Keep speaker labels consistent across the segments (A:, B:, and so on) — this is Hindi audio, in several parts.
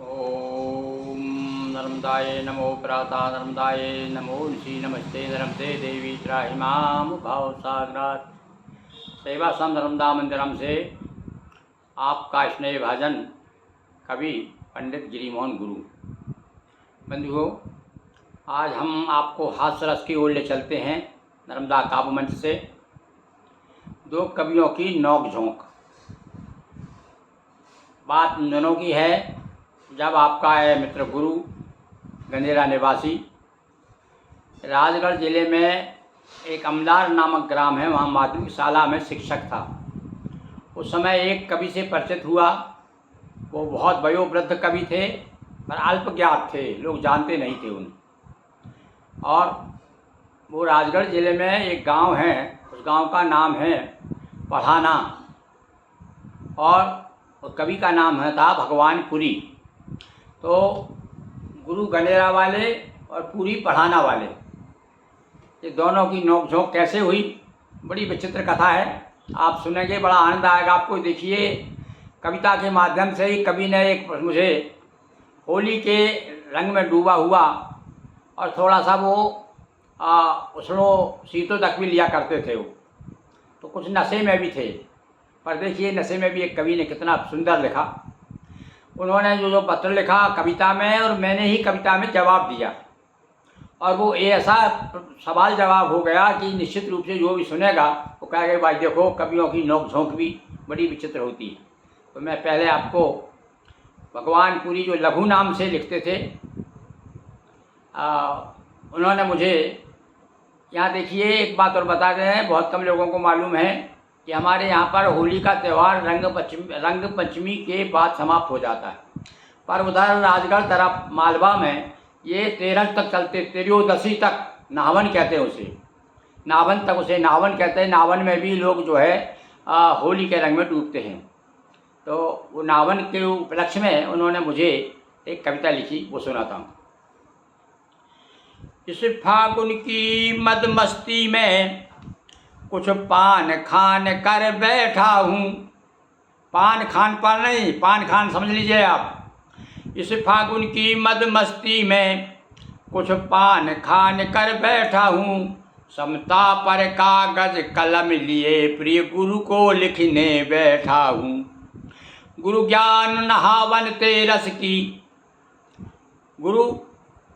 A: ओम नर्मदाय नमो प्राता नर्मदाय नमो ऋषि नमस्ते नर्मदे देवी त्राहिमाम भाव सागरात सेवा सम नर्मदा मंदिरम से आपका स्नेह भाजन कवि पंडित गिरिमोहन गुरु। बंधुओं, आज हम आपको हास्य रस की ओर ले चलते हैं। नर्मदा काव्य मंच से दो कवियों की नोक झोंक। बात उन दोनों की है जब आपका है मित्र गुरु गंजेरा निवासी राजगढ़ ज़िले में एक अमलार नामक ग्राम है, वहाँ माध्यमिक शाला में शिक्षक था। उस समय एक कवि से परिचित हुआ। वो बहुत वयोवृद्ध कवि थे पर अल्पज्ञात थे, लोग जानते नहीं थे उन्हें। और वो राजगढ़ ज़िले में एक गांव है, उस गांव का नाम है पढ़ाना और कवि का नाम था भगवानपुरी। तो गुरु गंजेरा वाले और पूरी पढ़ाना वाले, ये दोनों की नोकझोंक कैसे हुई, बड़ी विचित्र कथा है। आप सुनेंगे, बड़ा आनंद आएगा आपको। देखिए, कविता के माध्यम से ही कवि ने एक मुझे होली के रंग में डूबा हुआ और थोड़ा सा वो उसनो शीतों तक भी लिया करते थे वो, तो कुछ नशे में भी थे। पर देखिए, नशे में भी एक कवि ने कितना सुंदर लिखा। उन्होंने जो पत्र लिखा कविता में, और मैंने ही कविता में जवाब दिया, और वो ऐसा सवाल जवाब हो गया कि निश्चित रूप से जो भी सुनेगा वो कहेगा भाई देखो, कवियों की नोक झोंक भी बड़ी विचित्र होती है। तो मैं पहले आपको भगवानपुरी जो लघु नाम से लिखते थे, उन्होंने मुझे यहाँ देखिए एक बात और बता रहे हैं, बहुत कम लोगों को मालूम है कि हमारे यहाँ पर होली का त्यौहार रंग पंचमी के बाद समाप्त हो जाता है। पर उधर राजगढ़ तरफ मालवा में ये 13 तक चलते, त्रयोदशी तक नावन कहते हैं उसे, नावन तक उसे नावन कहते हैं। नावन में भी लोग जो है होली के रंग में डूबते हैं। तो वो नावन के उपलक्ष्य में उन्होंने मुझे एक कविता लिखी, वो सुनाता हूँ। इस फागुन की मद मस्ती में कुछ पान खान कर बैठा हूँ। पान खान पर नहीं, पान खान समझ लीजिए आप। इस फागुन की मद मस्ती में कुछ पान खान कर बैठा हूँ। समता पर कागज कलम लिए प्रिय गुरु को लिखने बैठा हूँ। गुरु ज्ञान नहावन तेरस की, गुरु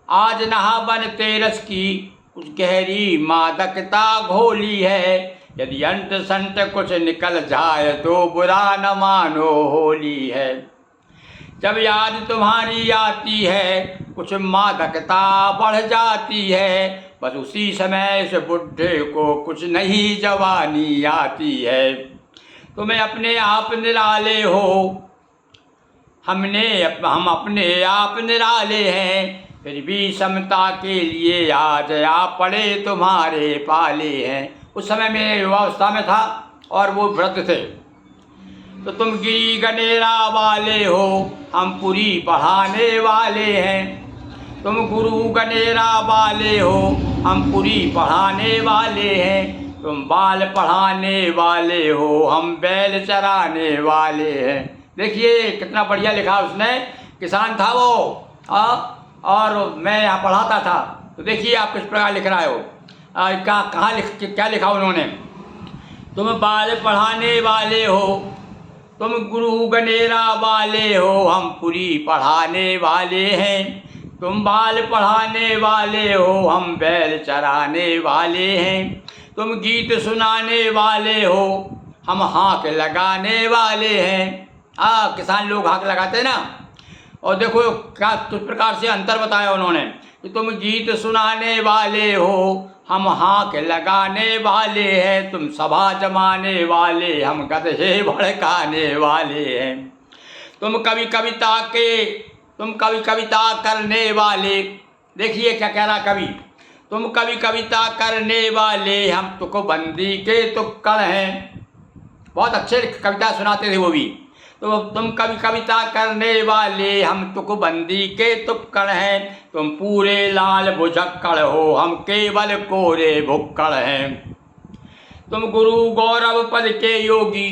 A: आज नहावन तेरस की, कुछ गहरी मादकता घोली है। यदि अंत संत कुछ निकल जाए तो बुरा न मानो होली है। जब याद तुम्हारी आती है कुछ मादकता बढ़ जाती है। बस उसी समय इस बुढ़े को कुछ नहीं जवानी आती है। तुम्हें अपने आप निराले हो, हम अपने आप निराले हैं। फिर भी समता के लिए आज आ पड़े तुम्हारे पाले हैं। उस समय मैं युवावस्था में था और वो वृद्ध थे। तो तुम गिरी गंजेरा वाले हो, हम पूरी पढ़ाने वाले हैं। तुम गुरु गंजेरा वाले हो, हम पूरी पढ़ाने वाले हैं। तुम बाल पढ़ाने वाले हो, हम बैल चराने वाले हैं। देखिए कितना बढ़िया लिखा उसने। किसान था वो और मैं यहाँ पढ़ाता था। तो देखिए आप किस प्रकार लिख रहा हो। क्या लिखा उन्होंने। तुम बाल पढ़ाने वाले हो, तुम गुरु गंजेरा वाले हो, हम पूरी पढ़ाने वाले हैं। तुम बाल पढ़ाने वाले हो, हम बैल चराने वाले हैं। तुम गीत सुनाने वाले हो, हम हाँक लगाने वाले हैं। किसान लोग हाँक लगाते हैं ना। और देखो क्या किस प्रकार से अंतर बताया उन्होंने कि तुम गीत सुनाने वाले हो, हम हाँक लगाने वाले हैं। तुम सभा जमाने वाले, हम गधे भड़काने वाले हैं। तुम कवि कविता करने वाले। देखिए क्या कह रहा कवि। तुम कवि कविता करने वाले, हम तुकबंदी के तुक्कड़ हैं। बहुत अच्छे कविता सुनाते थे वो भी। तो तुम कविता करने वाले, हम तुकबंदी के तुक्कड़ हैं। तुम पूरे लाल भुजक्कड़ हो, हम केवल कोरे भुक्कड़ हैं। तुम गुरु गौरव पद के योगी।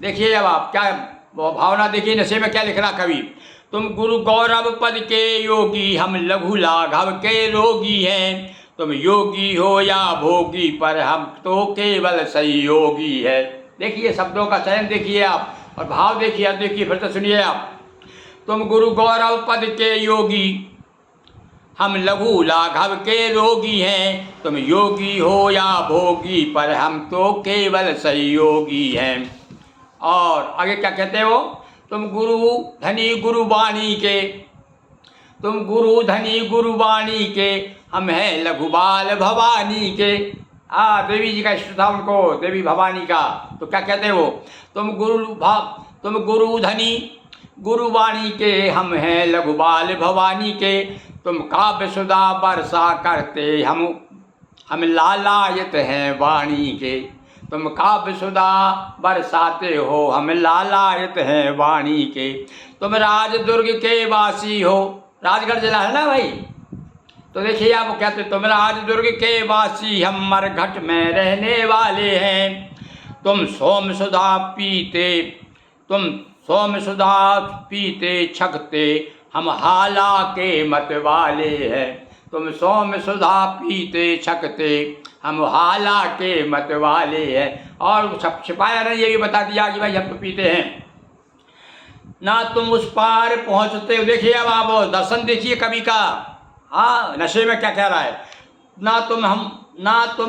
A: देखिए अब आप क्या वो भावना देखिए नशे में क्या लिख रहा कवि। तुम गुरु गौरव पद के योगी, हम लघु लाघव के रोगी हैं। तुम योगी हो या भोगी, पर हम तो केवल सहयोगी है। देखिए शब्दों का चयन देखिए आप, और भाव देखिए, अब देखिए फिर से सुनिए आप। तुम गुरु गौरव पद के योगी, हम लघु लाघव के रोगी हैं। तुम योगी हो या भोगी, पर हम तो केवल सहयोगी हैं। और आगे क्या कहते हो, तुम गुरु धनी गुरु वाणी के, तुम गुरु धनी गुरु वाणी के, हम हैं लघु बाल भवानी के। देवी जी का इष्ट था उनको, देवी भवानी का। तो क्या कहते हो, तुम गुरु धनी गुरु वाणी के, हम हैं लघु बाल भवानी के। तुम काव्य सुधा वर्षा करते, हम लालायत हैं वाणी के। तुम काव्य सुधा बरसाते हो, हम लालायत हैं वाणी के। तुम राजदुर्ग के वासी हो, राजगढ़ जिला है ना भाई। तो देखिए आप कहते, तुम राजदुर्ग के वासी, हम मरघट में रहने वाले हैं। तुम सोम सुधा पीते छकते, हम हाला के मत वाले हैं। तुम सोम सुधा पीते छकते, हम हाला के मत वाले हैं। और छिपाया नहीं, ये भी बता दिया कि भाई हम तो पीते हैं। ना तुम उस पार पहुँचते हो, देखिए अब आप दर्शन देखिए कवि का। नशे में क्या कह रहा है, ना तुम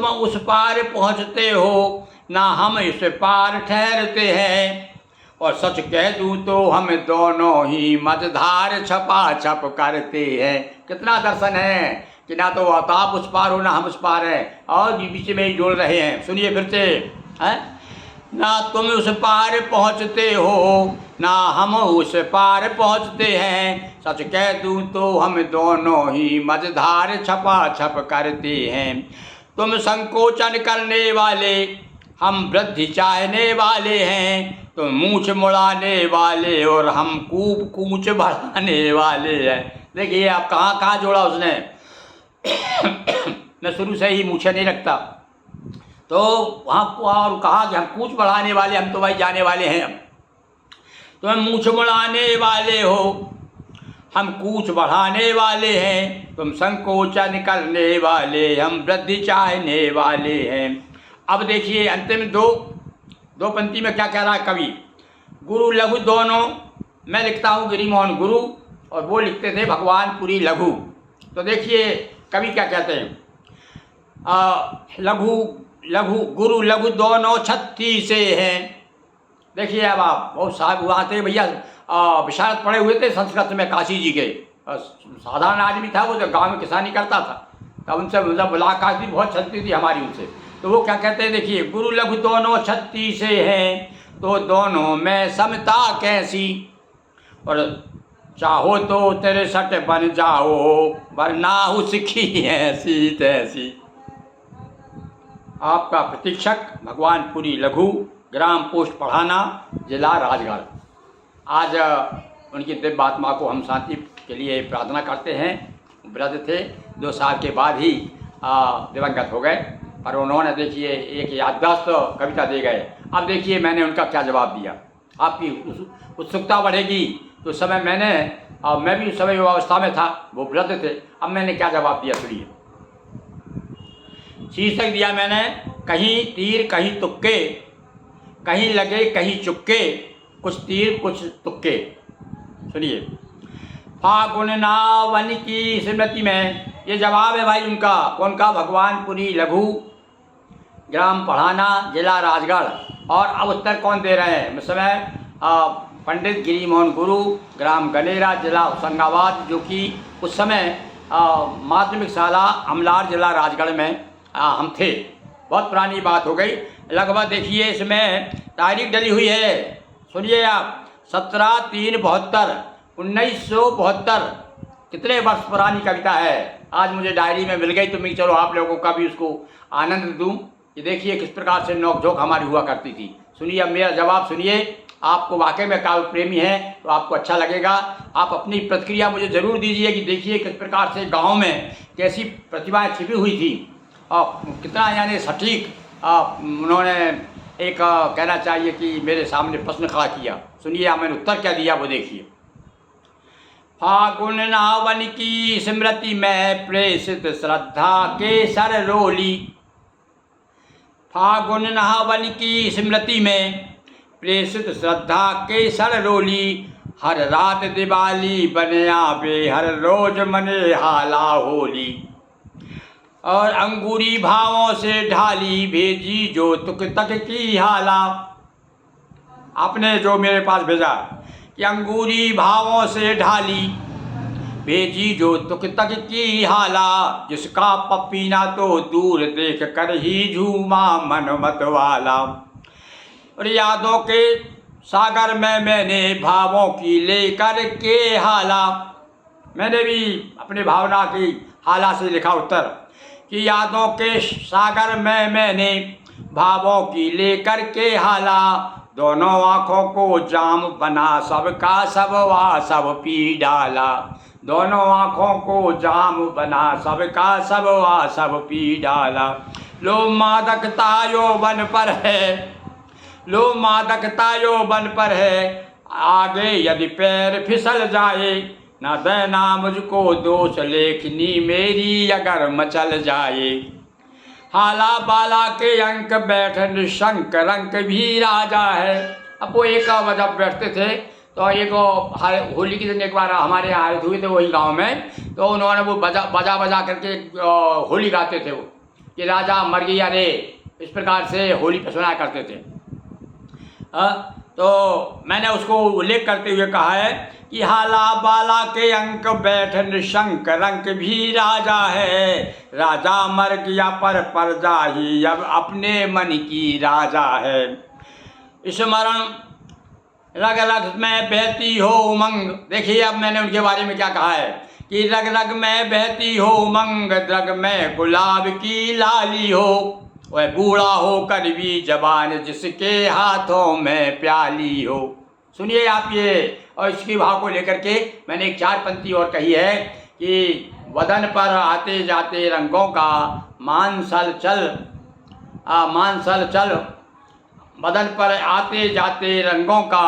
A: उस पार पहुँचते हो, ना हम इस पार ठहरते हैं। और सच कह दूँ तो हम दोनों ही मझधार छपा छप करते हैं। कितना दर्शन है कि ना तो आप उस पार हो, ना हम उस पार हैं, और बीच में ही जोड़ रहे हैं। सुनिए फिर से, ना तुम उस पार पहुँचते हो, ना हम उस पार पहुँचते हैं। सच कह दूँ तो हम दोनों ही मझधार छपा छप करते हैं। तुम संकोचन करने वाले, हम वृद्धि चाहने वाले हैं। तुम मूछ मुड़ाने वाले, और हम कूच बढ़ाने वाले हैं। देखिए आप कहाँ जोड़ा उसने। मैं शुरू से ही मूछे नहीं रखता, तो वहाँ और कहा कि हम कूच बढ़ाने वाले, हम तो भाई जाने वाले हैं। तुम मूछ मुड़ाने वाले हो, हम कूच बढ़ाने वाले हैं। तुम संकोचन करने वाले, हम वृद्धि चाहने वाले हैं। अब देखिए अंतिम दो पंक्ति में क्या कह रहा है कवि। गुरु लघु दोनों, मैं लिखता हूँ गिरिमोहन गुरु, और वो लिखते थे भगवान पुरी लघु। तो देखिए कवि क्या कहते हैं, गुरु लघु दोनों 36 से हैं। देखिए अब आप बहुत साहब वहाँ थे भैया, विशारद पढ़े हुए थे संस्कृत में काशी जी के। साधारण आदमी था वो, जो गाँव में किसानी करता था, तब उनसे मुलाकात भी बहुत चलती थी हमारी उनसे। तो वो क्या कहते हैं, देखिए गुरु लघु दोनों 36 से हैं, तो दोनों में समता कैसी। और चाहो तो 63 बन जाओ, वरना उसकी ऐसी तैसी। आपका प्रतीक्षक भगवान पुरी लघु, ग्राम पोस्ट पढ़ाना, जिला राजगढ़। आज उनकी दिव्य आत्मा को हम शांति के लिए प्रार्थना करते हैं। वृद्ध थे, 2 साल के बाद ही दिवंगत हो गए, पर उन्होंने देखिए एक याददाश्त कविता दे गए। अब देखिए मैंने उनका क्या जवाब दिया। आपकी उत्सुकता बढ़ेगी तो समय मैं भी उस समय अवस्था में था, वो वृद्ध थे। अब मैंने क्या जवाब दिया सुनिए। शीर्षक दिया मैंने, कहीं तीर कहीं तुक्के, कहीं लगे कहीं चुक्के, कुछ तीर कुछ तुक्के। सुनिए, फागुन नावन की स्मृति में, ये जवाब है भाई उनका। कौन का, भगवान पुरी लघु, ग्राम पढ़ाना, जिला राजगढ़। और अब उत्तर कौन दे रहे हैं इस समय, पंडित गिरिमोहन गुरु, ग्राम गनेरा, जिला होशंगाबाद, जो कि उस समय माध्यमिक शाला अमलार, जिला राजगढ़ में हम थे। बहुत पुरानी बात हो गई, लगभग देखिए इसमें तारीख डली हुई है। सुनिए आप, 17/3/72, 1972, कितने वर्ष पुरानी कविता है। आज मुझे डायरी में मिल गई, तो मैं चलो आप लोगों का भी उसको आनंद दूं। ये देखिए किस प्रकार से नोकझोंक हमारी हुआ करती थी। सुनिए अब मेरा जवाब सुनिए। आपको वाकई में काव्य प्रेमी हैं तो आपको अच्छा लगेगा। आप अपनी प्रतिक्रिया मुझे ज़रूर दीजिए कि देखिए किस प्रकार से गाँव में कैसी प्रतिभाएँ छिपी हुई थी, और कितना यानी सटीक उन्होंने एक कहना चाहिए कि मेरे सामने प्रश्न खड़ा किया। सुनिए आप मैंने उत्तर क्या दिया वो देखिए। फागुन नावन की स्मृति में प्रेषित श्रद्धा के सर रोली। फागुन नावन की स्मृति में प्रेषित श्रद्धा के सर रोली। हर रात दिवाली बने आवे हर रोज मने हाला होली। और अंगूरी भावों से ढाली भेजी जो तुक तक की हाला। आपने जो मेरे पास भेजा कि अंगूरी भावों से ढाली भेजी जो तुक तक की हाला। जिसका पपीना तो दूर देख कर ही झूमा मन मत वाला। और यादों के सागर में मैंने भावों की लेकर के हाला। मैंने भी अपनी भावना की हाला से लिखा उत्तर कि यादों के सागर में मैंने भावों की लेकर के हाला। दोनों आँखों को जाम बना सबका सब वा सब पी डाला। दोनों आँखों को जाम बना सबका सब वा सब पी डाला। लो मादकता यौवन पर है लो मादकता यौवन पर है। आगे यदि पैर फिसल जाए न देना मुझको दोष लेखनी मेरी अगर मचल जाए। हाला बाला के अंक बैठ निशंक रंक भी राजा है। अब वो एक जब बैठते थे तो एक होली के दिन एक बार हमारे यहाँ आए हुए थे वही गांव में। तो उन्होंने वो बजा बजा करके होली गाते थे वो कि राजा मर गया रे, इस प्रकार से होली पे सुनाया करते थे। तो मैंने उसको उल्लेख करते हुए कहा है कि हाला बाला के अंक बैठ निशंक रंक भी राजा है। राजा मर गया पर प्रजा ही अब अपने मन की राजा है। स्मरण रग रग में बहती हो उमंग। देखिए अब मैंने उनके बारे में क्या कहा है कि रग रग में बहती हो उमंग। रग में गुलाब की लाली हो वह बूढ़ा हो कर भी जवान जिसके हाथों में प्याली हो। सुनिए आप ये, और इसकी भाव को लेकर के मैंने एक 4 पंक्ति और कही है कि वदन पर आते जाते रंगों का मानसल चल मानसल चल। बदन पर आते जाते रंगों का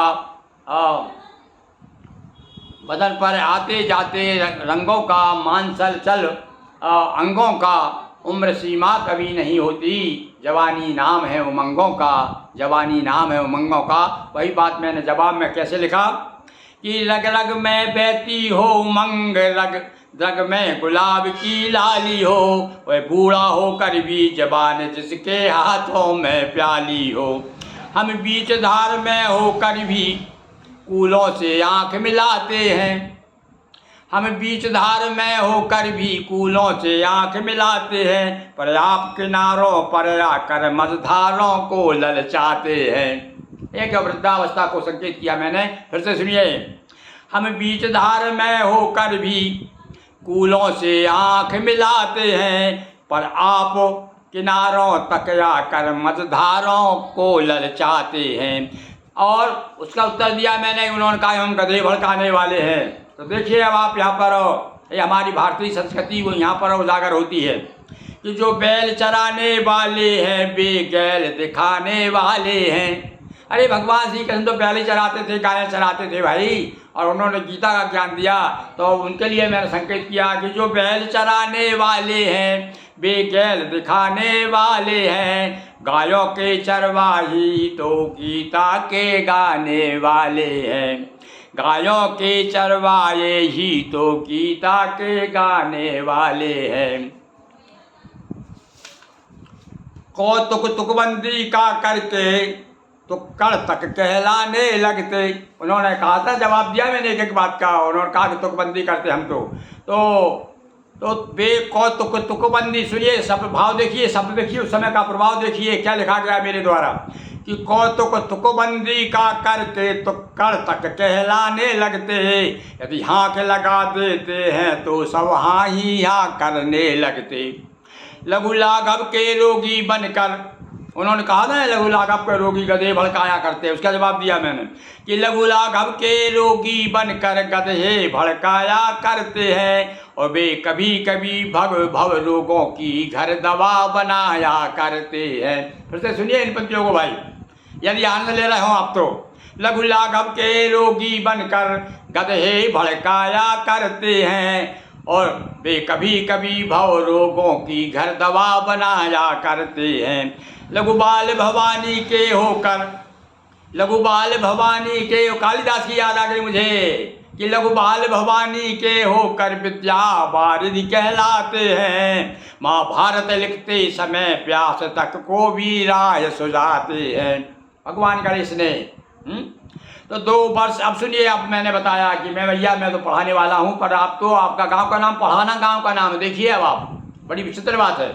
A: बदन पर आते जाते रंगों का मानसल चल। अंगों का उम्र सीमा कभी नहीं होती। जवानी नाम है उमंगों का जवानी नाम है उमंगों का। वही बात मैंने जवाब में कैसे लिखा कि रग रग में बहती हो उमंग। रग रग में गुलाब की लाली हो वह बूढ़ा होकर भी जवान जिसके हाथों में प्याली हो। हम बीच धार में होकर भी कूलों से आँख मिलाते हैं। हम बीच धार में होकर भी कूलों से आँख मिलाते हैं। पर आप किनारों पर आकर मझधारों को ललचाते हैं। एक वृद्धावस्था को संकेत किया मैंने, फिर से सुनिए। हम बीच धार में होकर भी कूलों से आँख मिलाते हैं। पर आप किनारों तक आकर मझधारों को ललचाते हैं। और उसका उत्तर दिया मैंने, उन्होंने कहा हम गधे भड़काने वाले हैं। तो देखिए अब आप यहाँ पर ये हमारी भारतीय संस्कृति वो यहाँ पर उजागर होती है कि जो बैल चराने वाले हैं बेगैल दिखाने वाले हैं। अरे भगवान श्री कृष्ण तो बैल चराते थे, गायें चराते थे भाई, और उन्होंने गीता का ज्ञान दिया। तो उनके लिए मैंने संकेत किया कि जो बैल चराने वाले हैं बेगैल दिखाने वाले हैं। गायों के चरवाही तो गीता के गाने वाले हैं। गायों के चरवाए ही तो गीता के गाने वाले हैं। कौतुक तुकबंदी का करके तुक्कड़ तक कहलाने लगते। उन्होंने कहा था, जवाब दिया मैंने एक एक बात का। उन्होंने कहा कि तुकबंदी करते हम तो बेकौतुक तुकबंदी। सुनिए शब्द भाव देखिए, शब्द देखिए, उस समय का प्रभाव देखिए क्या लिखा गया मेरे द्वारा कि कौतुक तुकबंदी का करके तुक्कड़ तक कहलाने लगते हैं। यदि हाँक लगा देते हैं तो सब हाँ ही हाँ करने लगते। लघु लाघव के रोगी बनकर, उन्होंने कहा ना लघु लाघव के रोगी गधे भड़काया करते हैं। उसका जवाब दिया मैंने कि लघु लाघव के रोगी बनकर गधे भड़काया करते हैं। और वे कभी कभी भव भव रोगों की घर दवा बनाया करते हैं। फिर से सुनिए इन पंक्तियों को भाई। यदि आनंद ले रहे हो आप तो। लघु लाघव के रोगी बनकर गधे भड़काया करते हैं, और वे कभी कभी भव रोगों की घर दवा बनाया करते हैं। लघु बाल भवानी के होकर, लघु बाल भवानी के, कालिदास की याद आ गई मुझे कि लघु बाल भवानी के होकर विद्या वारिधि कहलाते हैं। महाभारत लिखते समय व्यास तक को भी राय सुझाते हैं। भगवान गणेश ने तो 2 वर्ष, अब सुनिए, अब मैंने बताया कि मैं तो पढ़ाने वाला हूँ, पर आप तो, आपका गांव का नाम पढ़ाना गांव का नाम, देखिए अब आप, बड़ी विचित्र बात है।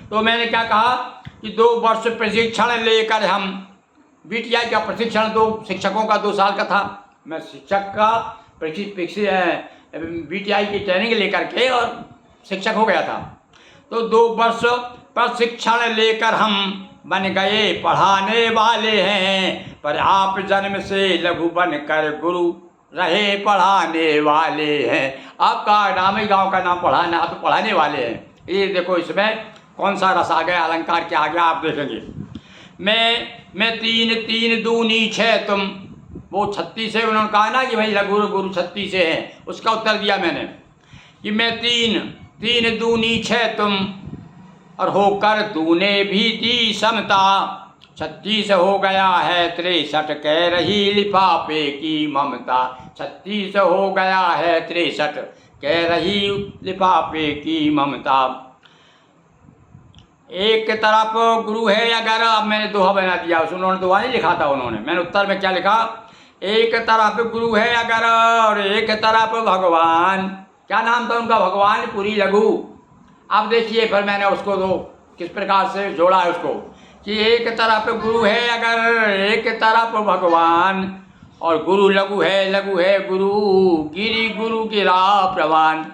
A: तो मैंने क्या कहा कि 2 वर्ष प्रशिक्षण लेकर हम, बीटीआई का प्रशिक्षण 2 शिक्षकों का 2 साल का था। मैं शिक्षक का बीटीआई की ट्रेनिंग लेकर के और शिक्षक हो गया था। तो 2 वर्ष प्रशिक्षण लेकर हम बन गए पढ़ाने वाले हैं, पर आप जन्म से लघु बनकर गुरु रहे पढ़ाने वाले हैं। आपका नाम ही गांव का नाम पढ़ाना, आप तो पढ़ाने वाले हैं। ये देखो इसमें कौन सा रस आ गया, अलंकार क्या आ गया, आप देखेंगे। मैं 3 दूनी 6 तुम, वो 36 है, उन्होंने कहा ना कि भाई लघु गुरु 36 है, उसका उत्तर दिया मैंने कि मैं 3 दूनी 6 तुम, और होकर तूने भी दी समता। 36 हो गया है 63 कह रही लिफाफे की ममता। 36 हो गया है 63 कह रही लिफाफे की ममता। एक तरफ गुरु है अगर, अब मैंने दोहा बना दिया, उन्होंने दोहा नहीं लिखा था, उन्होंने, मैंने उत्तर में क्या लिखा, एक तरफ गुरु है अगर और एक तरफ भगवान। क्या नाम था उनका, भगवान पुरी लघु। अब देखिए फिर मैंने उसको तो किस प्रकार से जोड़ा है उसको कि एक तरफ गुरु है अगर एक तरफ भगवान, और गुरु लघु है गुरु, गिरी गुरु गिरा प्रवान।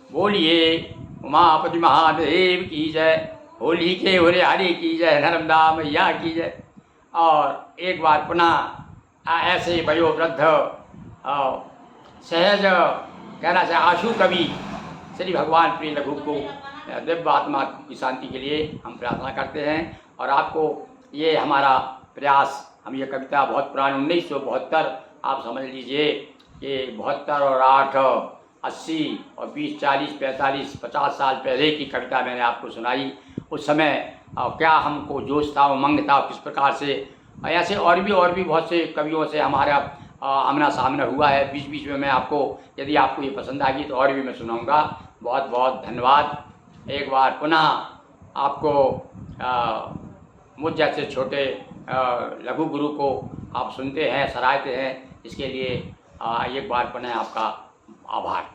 A: बोलिए उमापति महादेव की जय, होली के होरे हरि की जय, नर्मदा मैया की जय। और एक बार पुनः ऐसे वयोवृद्ध सहज कहना चाहे आशु कवि श्री भगवान प्रिय लघु को दिव्य आत्मा की शांति के लिए हम प्रार्थना करते हैं। और आपको ये हमारा प्रयास, हम ये कविता बहुत पुरानी 1972, आप समझ लीजिए कि 72 और 8 80 और 20 40 45 50 साल पहले की कविता मैंने आपको सुनाई। उस समय क्या हमको जोश था, उमंग था, किस प्रकार से ऐसे और भी बहुत से कवियों से हमारा आमना सामना हुआ है। बीच बीच में मैं आपको, यदि आपको ये पसंद आएगी तो और भी मैं सुनाऊंगा। बहुत बहुत धन्यवाद। एक बार पुनः आपको मुझ जैसे छोटे लघु गुरु को आप सुनते हैं, सराहते हैं, इसके लिए एक बार पुनः आपका आभार।